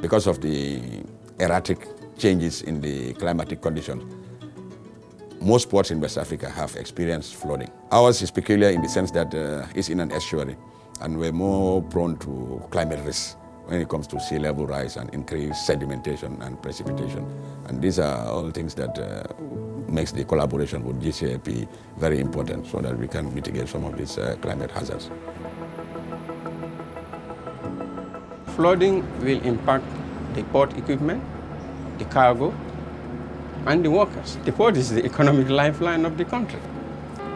Because of the erratic changes in the climatic conditions, most ports in West Africa have experienced flooding. Ours is peculiar in the sense that it's in an estuary, and we're more prone to climate risks when it comes to sea level rise and increased sedimentation and precipitation. And these are all things that makes the collaboration with GCAP very important so that we can mitigate some of these climate hazards. Flooding will impact the port equipment, the cargo, and the workers. The port is the economic lifeline of the country.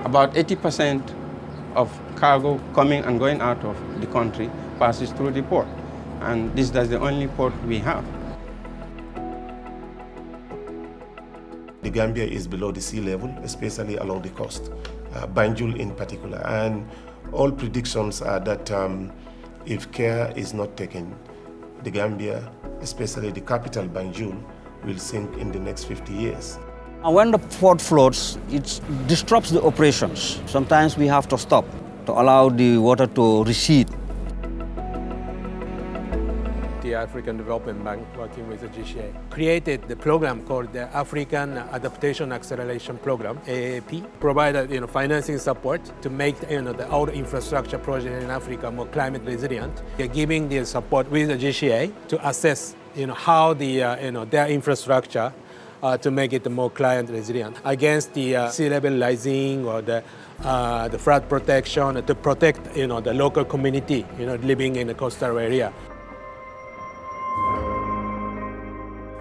About 80% of cargo coming and going out of the country passes through the port. And this is the only port we have. The Gambia is below the sea level, especially along the coast, Banjul in particular. And all predictions are that if care is not taken, the Gambia, especially the capital Banjul, will sink in the next 50 years. And when the port floods, it disrupts the operations. Sometimes we have to stop to allow the water to recede. The African Development Bank, working with the GCA, created the program called the African Adaptation Acceleration Program, AAAP, provided financing support to make the old infrastructure project in Africa more climate resilient. They're giving the support with the GCA to assess how their infrastructure to make it more climate resilient against the sea level rising or the flood protection, to protect the local community living in the coastal area.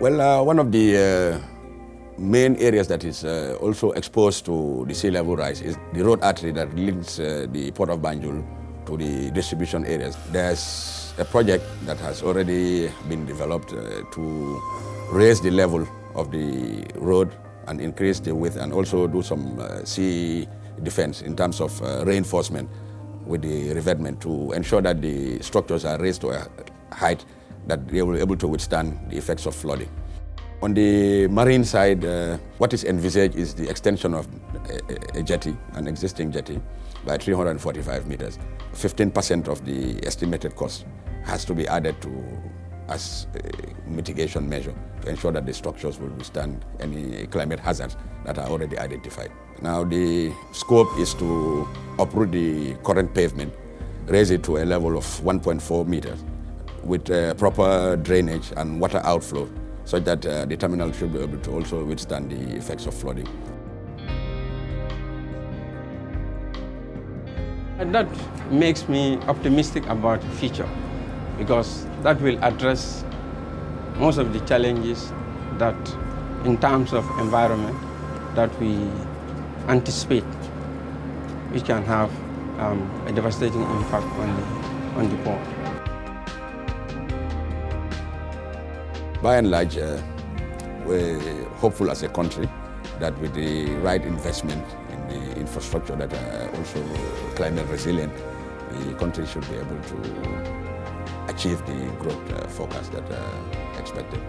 Well, one of the main areas that is also exposed to the sea level rise is the road artery that links the Port of Banjul to the distribution areas. There's a project that has already been developed to raise the level of the road and increase the width, and also do some sea defense in terms of reinforcement with the revetment to ensure that the structures are raised to a height that they will be able to withstand the effects of flooding. On the marine side, what is envisaged is the extension of a jetty, an existing jetty, by 345 meters. 15% of the estimated cost has to be added to as a mitigation measure to ensure that the structures will withstand any climate hazards that are already identified. Now, the scope is to uproot the current pavement, raise it to a level of 1.4 meters with proper drainage and water outflow, so that the terminal should be able to also withstand the effects of flooding. And that makes me optimistic about the future, because that will address most of the challenges that, in terms of environment, that we anticipate, which can have a devastating impact on the port. By and large, we're hopeful as a country that with the right investment in the infrastructure that are also climate resilient, the country should be able to achieve the growth forecast that are expected.